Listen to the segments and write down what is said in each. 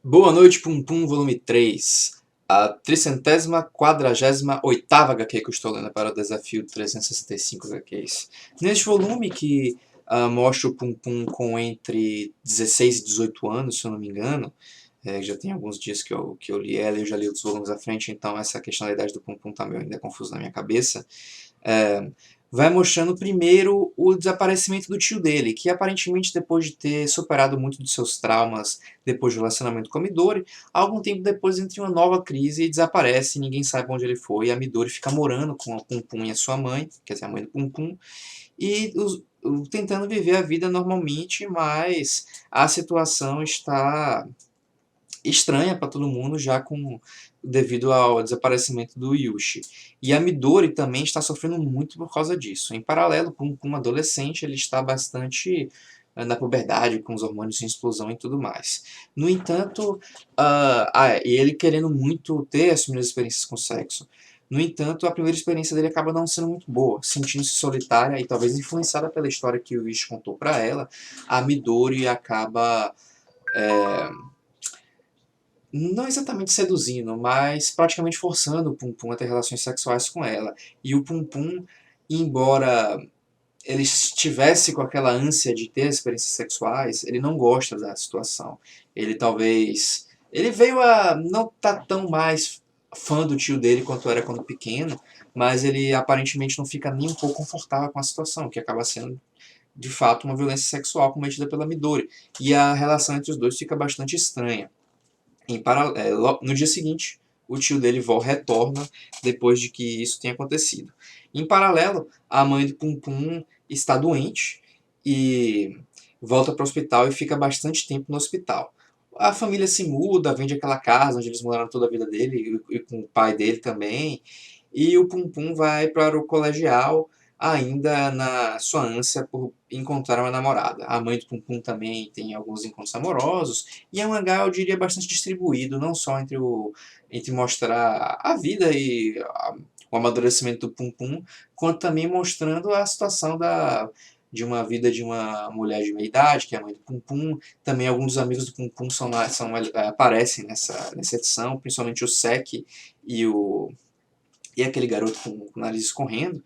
Boa noite, Pum Pum, volume 3. A 348ª HQ que eu estou lendo para o desafio 365 HQs. Neste volume que mostra o Pum Pum com entre 16 e 18 anos, se eu não me engano. Já tem alguns dias que eu li ela e eu já li outros volumes à frente, então essa questão da idade do Pum Pum está meio ainda confusa na minha cabeça. É, Vai mostrando primeiro o desaparecimento do tio dele, que aparentemente depois de ter superado muito dos seus traumas depois do relacionamento com a Midori, algum tempo depois entra em uma nova crise e desaparece, ninguém sabe onde ele foi, e a Midori fica morando com a Pum Pum e a sua mãe, quer dizer, a mãe do Pum Pum, e tentando viver a vida normalmente, mas a situação está estranha para todo mundo, já com devido ao desaparecimento do Yushi. E a Midori também está sofrendo muito por causa disso. Em paralelo, com um adolescente, ele está bastante na puberdade, com os hormônios em explosão e tudo mais. No entanto, e ele querendo muito ter as primeiras experiências com sexo. No entanto, a primeira experiência dele acaba não sendo muito boa, sentindo-se solitária e talvez influenciada pela história que o Yushi contou para ela, a Midori acaba não exatamente seduzindo, mas praticamente forçando o Pum Pum a ter relações sexuais com ela. E o Pum Pum, embora ele estivesse com aquela ânsia de ter experiências sexuais, ele não gosta da situação. Ele talvez. Ele veio a não estar tão mais fã do tio dele quanto era quando pequeno, mas ele aparentemente não fica nem um pouco confortável com a situação, que acaba sendo de fato uma violência sexual cometida pela Midori. E a relação entre os dois fica bastante estranha. No dia seguinte, o tio dele retorna depois de que isso tenha acontecido. Em paralelo, a mãe do Pum Pum está doente e volta para o hospital e fica bastante tempo no hospital. A família se muda, vende aquela casa onde eles moraram toda a vida dele e com o pai dele também. E o Pum Pum vai para o colegial ainda na sua ânsia por encontrar uma namorada. A mãe do Pum Pum também tem alguns encontros amorosos, e é um mangá, eu diria, bastante distribuído, não só entre mostrar a vida e o amadurecimento do Pum Pum, quanto também mostrando a situação de uma vida de uma mulher de meia idade, que é a mãe do Pum Pum. Também alguns dos amigos do Pum Pum aparecem nessa edição, principalmente o Sek e e aquele garoto com o nariz escorrendo.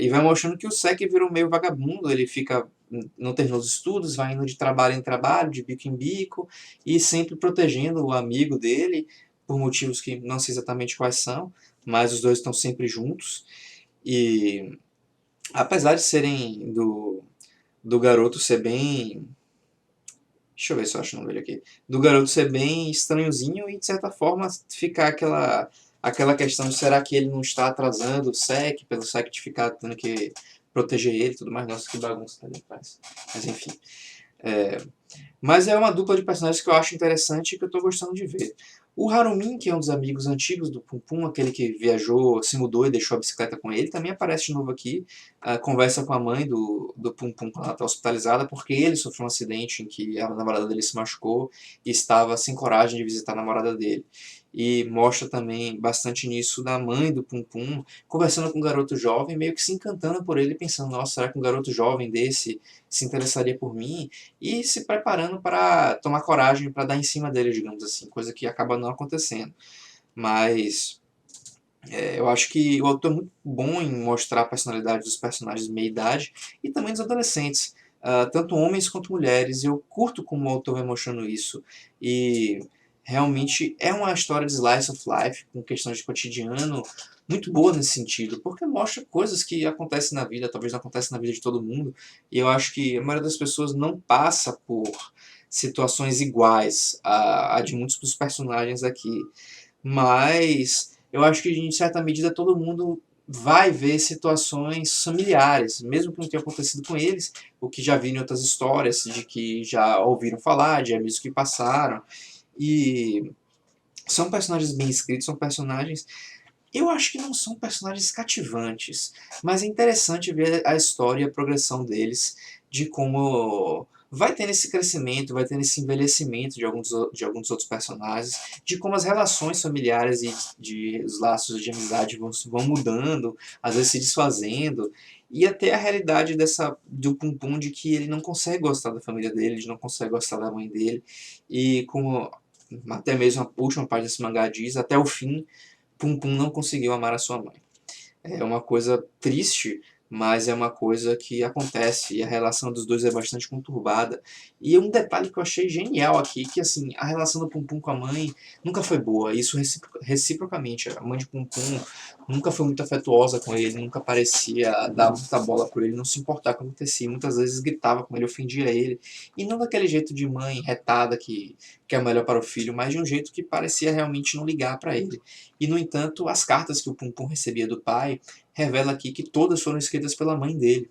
E vai mostrando que o Sek virou meio vagabundo, ele fica, não terminou os estudos, vai indo de trabalho em trabalho, de bico em bico, e sempre protegendo o amigo dele, por motivos que não sei exatamente quais são, mas os dois estão sempre juntos. E apesar de serem do garoto ser bem. Deixa eu ver se eu acho o nome dele aqui. Do garoto ser bem estranhozinho e, de certa forma, ficar aquela questão de será que ele não está atrasando o SEC, pelo SEC de ficar tendo que proteger ele e tudo mais. Nossa, que bagunça tá ali atrás. Mas enfim. É, mas é uma dupla de personagens que eu acho interessante e que eu estou gostando de ver. O Harumin, que é um dos amigos antigos do Pum Pum, aquele que viajou, se mudou e deixou a bicicleta com ele, também aparece de novo aqui. Conversa com a mãe do Pum Pum quando ela está hospitalizada, porque ele sofreu um acidente em que a namorada dele se machucou e estava sem coragem de visitar a namorada dele. E mostra também bastante nisso da mãe do Pum Pum, conversando com um garoto jovem, meio que se encantando por ele, pensando, nossa, será que um garoto jovem desse se interessaria por mim? E se preparando para tomar coragem para dar em cima dele, digamos assim, coisa que acaba não acontecendo. Mas eu acho que o autor é muito bom em mostrar a personalidade dos personagens de meia idade e também dos adolescentes, tanto homens quanto mulheres. Eu curto como o autor vai mostrando isso. E realmente é uma história de slice of life, com questões de cotidiano, muito boa nesse sentido, porque mostra coisas que acontecem na vida, talvez não acontecem na vida de todo mundo, e eu acho que a maioria das pessoas não passa por situações iguais a de muitos dos personagens aqui. Mas eu acho que, em certa medida, todo mundo vai ver situações familiares, mesmo que não tenha acontecido com eles, o que já viram em outras histórias, de que já ouviram falar, de amigos que passaram. E são personagens bem escritos, são personagens. Eu acho que não são personagens cativantes, mas é interessante ver a história e a progressão deles, de como. vai tendo esse crescimento, vai tendo esse envelhecimento de alguns outros personagens, de como as relações familiares e os laços de amizade vão mudando, às vezes se desfazendo, e até a realidade do Pum Pum de que ele não consegue gostar da família dele, ele não consegue gostar da mãe dele, e como até mesmo a última parte desse mangá diz, até o fim, Pum Pum não conseguiu amar a sua mãe. É uma coisa triste, mas é uma coisa que acontece e a relação dos dois é bastante conturbada. E um detalhe que eu achei genial aqui, que assim, a relação do Pum Pum com a mãe nunca foi boa, isso reciprocamente. A mãe de Pum Pum nunca foi muito afetuosa com ele, nunca parecia dar muita bola por ele, não se importar com o que acontecia. Muitas vezes gritava com ele, ofendia ele. E não daquele jeito de mãe retada que é melhor para o filho, mas de um jeito que parecia realmente não ligar para ele. E, no entanto, as cartas que o Pum Pum recebia do pai revela aqui que todas foram escritas pela mãe dele,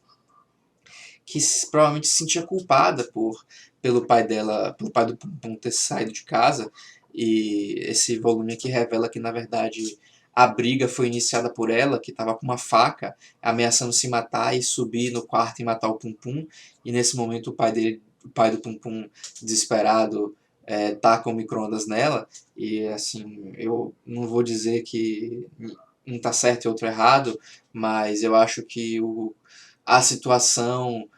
que provavelmente se sentia culpada pelo pai do Pum Pum ter saído de casa. E esse volume aqui revela que, na verdade, a briga foi iniciada por ela, que estava com uma faca, ameaçando se matar e subir no quarto e matar o Pum Pum. E nesse momento o pai do Pum Pum, desesperado, taca o micro-ondas nela. E assim, eu não vou dizer que um tá certo e outro errado, mas eu acho que a situação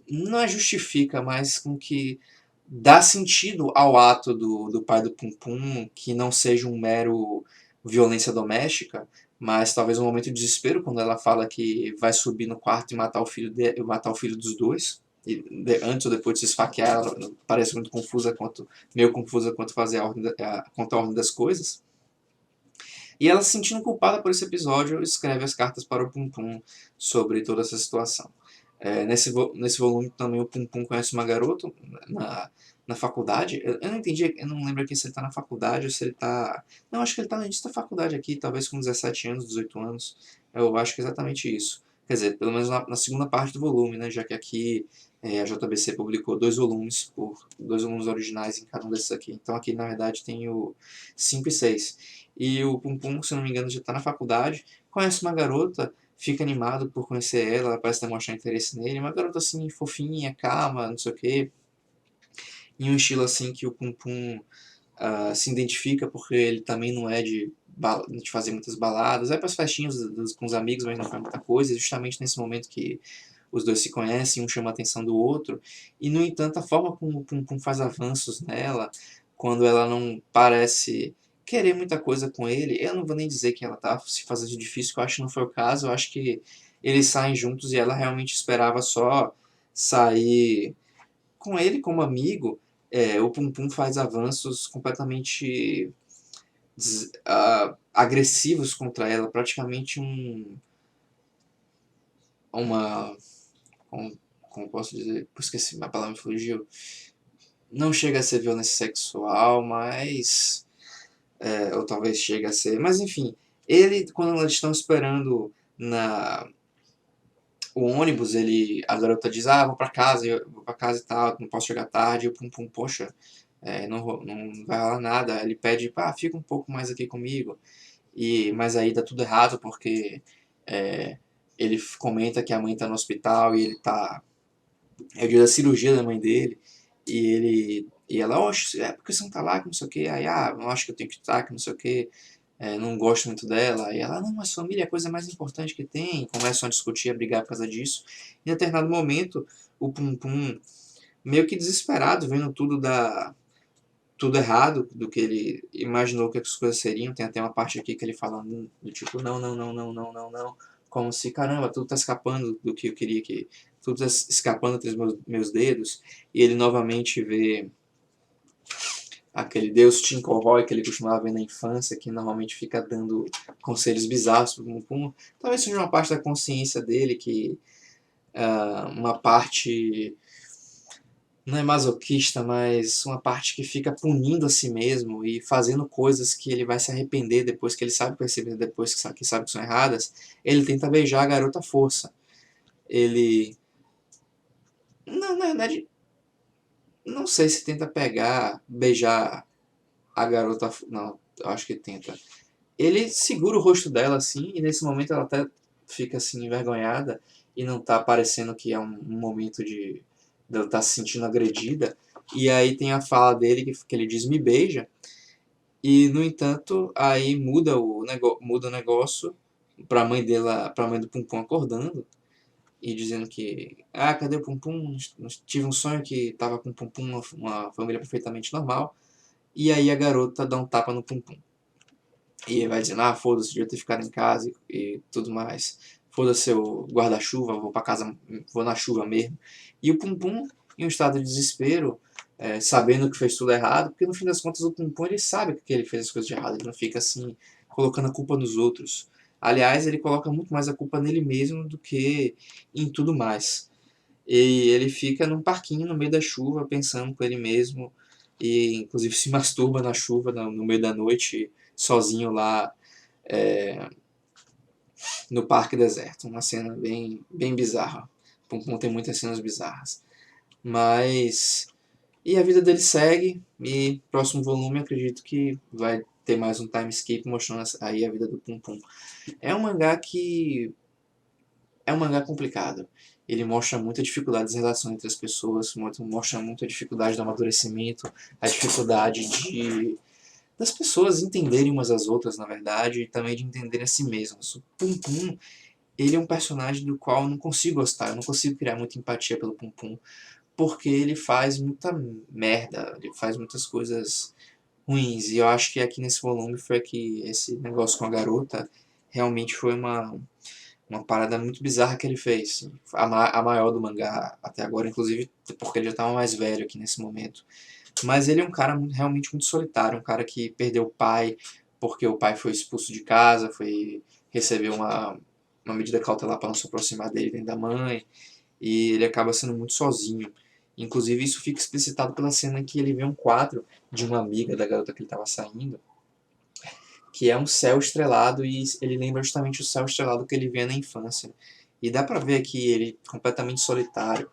não é justifica, mas com que dá sentido ao ato do pai do Pum Pum, que não seja um mero violência doméstica, mas talvez um momento de desespero quando ela fala que vai subir no quarto e matar o filho dos dois. E antes ou depois de se esfaquear, ela parece muito meio confusa quanto fazer quanto à ordem das coisas. E ela, se sentindo culpada por esse episódio, escreve as cartas para o Pum Pum sobre toda essa situação. Nesse volume também o Pum Pum conhece uma garota na faculdade. Eu não entendi, eu não lembro aqui se ele está na faculdade ou se ele está. Não, acho que ele está no início da faculdade aqui, talvez com 17 anos, 18 anos. Eu acho que é exatamente isso. Quer dizer, pelo menos na segunda parte do volume, né? Já que aqui a JBC publicou dois volumes originais em cada um desses aqui. Então aqui, na verdade, tem o 5 e 6. E o Pum Pum, se eu não me engano, já está na faculdade, conhece uma garota, fica animado por conhecer ela, ela parece demonstrar interesse nele, uma garota assim, fofinha, calma, não sei o quê, em um estilo assim que o Pum Pum se identifica, porque ele também não é de fazer muitas baladas, vai para as festinhas com os amigos, mas não faz muita coisa, e justamente nesse momento que os dois se conhecem, um chama a atenção do outro, e no entanto a forma como o Pum Pum faz avanços nela, quando ela não parece querer muita coisa com ele, eu não vou nem dizer que ela tá se fazendo de difícil, que eu acho que não foi o caso, eu acho que eles saem juntos e ela realmente esperava só sair com ele como amigo. O Pum Pum faz avanços completamente agressivos contra ela, praticamente uma. Como, como posso dizer? Esqueci, a palavra me fugiu. Não chega a ser violência sexual, mas. Ou talvez chegue a ser. Mas enfim, quando eles estão esperando na. O ônibus, a garota diz, vou pra casa, eu vou pra casa e tal, não posso chegar tarde, e o Pum Pum, poxa, não vai rolar nada. Ele pede, fica um pouco mais aqui comigo. Mas aí dá tudo errado, porque é, ele comenta que a mãe tá no hospital e ele tá. É o dia da cirurgia da mãe dele. E ela, oxe, porque você não tá lá, que não sei o que. Aí, eu acho que eu tenho que estar, que não sei o que. Não gosto muito dela. Aí ela, não, mas família é a coisa mais importante que tem. E começam a discutir, a brigar por causa disso. Em determinado momento, o Pum Pum, meio que desesperado, vendo tudo errado do que ele imaginou que as coisas seriam. Tem até uma parte aqui que ele fala do tipo, não, não, não, não, não, não, não. Como se, caramba, tudo tá escapando do que eu queria que. Tudo tá escapando entre os meus dedos. E ele novamente vê aquele Deus Tinkohoi que ele costumava ver na infância, que normalmente fica dando conselhos bizarros pro Pum Pum. Talvez seja uma parte da consciência dele que. Uma parte não é masoquista, mas uma parte que fica punindo a si mesmo e fazendo coisas que ele vai se arrepender depois, que ele sabe perceber depois que sabe que são erradas. Ele tenta beijar a garota à força. Ele. Não, na verdade, não sei se tenta beijar a garota. Não, eu acho que tenta. Ele segura o rosto dela assim, e nesse momento ela até fica assim envergonhada e não tá parecendo que é um momento dela tá se sentindo agredida, e aí tem a fala dele que ele diz me beija, e no entanto, aí muda o negócio pra mãe dela, pra mãe do Pum Pum acordando, e dizendo que, ah, cadê o Pum Pum? Tive um sonho que tava com o Pum Pum, uma família perfeitamente normal, e aí a garota dá um tapa no Pum Pum. E vai dizendo, ah, foda-se, devia ter ficado em casa e tudo mais. Foda-se o guarda-chuva, vou pra casa, vou na chuva mesmo. E o Pum Pum, em um estado de desespero, sabendo que fez tudo errado, porque no fim das contas o Pum Pum ele sabe que ele fez as coisas de errado, ele não fica assim, colocando a culpa nos outros. Aliás, ele coloca muito mais a culpa nele mesmo do que em tudo mais. E ele fica num parquinho no meio da chuva, pensando com ele mesmo, e inclusive se masturba na chuva, no meio da noite, sozinho lá no parque deserto. Uma cena bem, bem bizarra. Pum Pum tem muitas cenas bizarras. Mas. E a vida dele segue, e próximo volume acredito que vai ter mais um time skip mostrando aí a vida do Pum Pum. É um mangá que é um mangá complicado. Ele mostra muita dificuldade das relações entre as pessoas, mostra muita dificuldade do amadurecimento, a dificuldade das pessoas entenderem umas às outras, na verdade, e também de entenderem a si mesmas. O Pum Pum, ele é um personagem do qual eu não consigo gostar, eu não consigo criar muita empatia pelo Pum Pum, porque ele faz muita merda, ele faz muitas coisas ruins, e eu acho que aqui nesse volume foi que esse negócio com a garota realmente foi uma parada muito bizarra que ele fez. A maior do mangá até agora, inclusive porque ele já estava mais velho aqui nesse momento. Mas ele é um cara realmente muito solitário, um cara que perdeu o pai porque o pai foi expulso de casa, recebeu uma medida cautelar para não se aproximar dele nem da mãe, e ele acaba sendo muito sozinho. Inclusive isso fica explicitado pela cena em que ele vê um quadro de uma amiga da garota que ele estava saindo, que é um céu estrelado, e ele lembra justamente o céu estrelado que ele via na infância. E dá pra ver aqui ele completamente solitário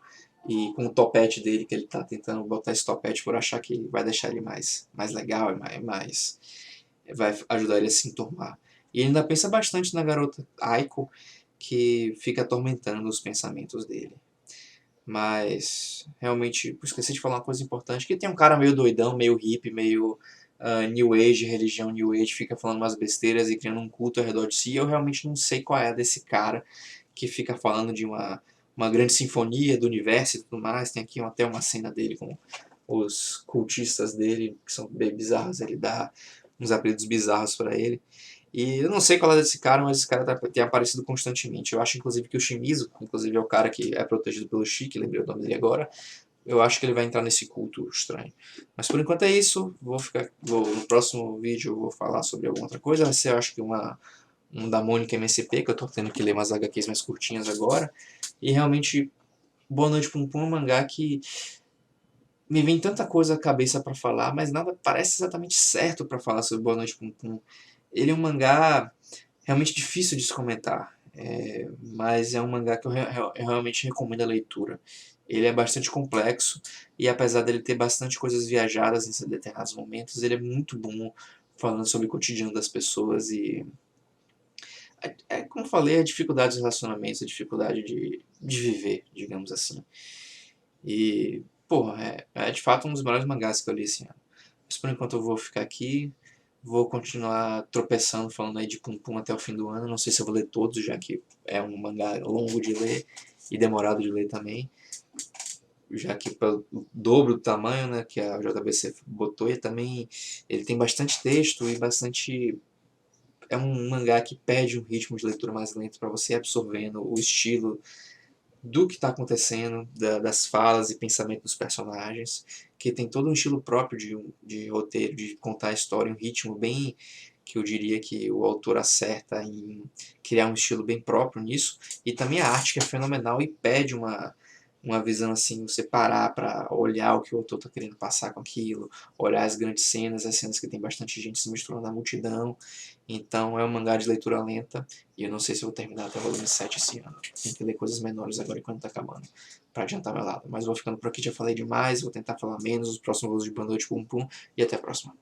e com o topete dele, que ele tá tentando botar esse topete por achar que vai deixar ele mais legal e vai ajudar ele a se enturmar. E ele ainda pensa bastante na garota Aiko, que fica atormentando os pensamentos dele. Mas, realmente, esqueci de falar uma coisa importante, que tem um cara meio doidão, meio hippie, meio New Age, religião New Age, fica falando umas besteiras e criando um culto ao redor de si. Eu realmente não sei qual é a desse cara que fica falando de uma grande sinfonia do universo e tudo mais. Tem aqui até uma cena dele com os cultistas dele, que são bem bizarros, ele dá uns apelidos bizarros para ele. E eu não sei qual é desse cara, mas esse cara tem aparecido constantemente. Eu acho, inclusive, que o Shimizu, inclusive é o cara que é protegido pelo Shiki, lembrei o nome dele agora, eu acho que ele vai entrar nesse culto estranho. Mas por enquanto é isso. No próximo vídeo eu vou falar sobre alguma outra coisa. Vai ser, eu acho que um da Mônica MSP, que eu tô tendo que ler umas HQs mais curtinhas agora. E realmente, Boa Noite Pum Pum é um mangá que me vem tanta coisa à cabeça pra falar, mas nada parece exatamente certo pra falar sobre Boa Noite Pum Pum. Ele é um mangá realmente difícil de se comentar, mas é um mangá que eu realmente recomendo a leitura. Ele é bastante complexo e apesar dele ter bastante coisas viajadas em determinados momentos, ele é muito bom falando sobre o cotidiano das pessoas e como eu falei, a dificuldade dos relacionamentos, a dificuldade de viver, digamos assim. E, porra, é de fato um dos melhores mangás que eu li esse ano. Mas por enquanto eu vou ficar aqui. Vou continuar tropeçando, falando aí de Pum Pum até o fim do ano. Não sei se eu vou ler todos, já que é um mangá longo de ler e demorado de ler também. Já que pelo dobro do tamanho, né, que a JBC botou, e também ele tem bastante texto e bastante. É um mangá que pede um ritmo de leitura mais lento para você ir absorvendo o estilo do que está acontecendo, das falas e pensamento dos personagens, que tem todo um estilo próprio de roteiro, de contar a história, um ritmo bem que eu diria que o autor acerta em criar um estilo bem próprio nisso, e também a arte que é fenomenal e pede uma visão assim, você parar para olhar o que o autor está querendo passar com aquilo, olhar as grandes cenas, as cenas que tem bastante gente se misturando na multidão. Então é um mangá de leitura lenta e eu não sei se eu vou terminar até o volume 7 esse ano. Tem que ler coisas menores agora enquanto tá acabando, para adiantar meu lado. Mas vou ficando por aqui, já falei demais, vou tentar falar menos os próximos volumes de Boa Noite Pum Pum e até a próxima.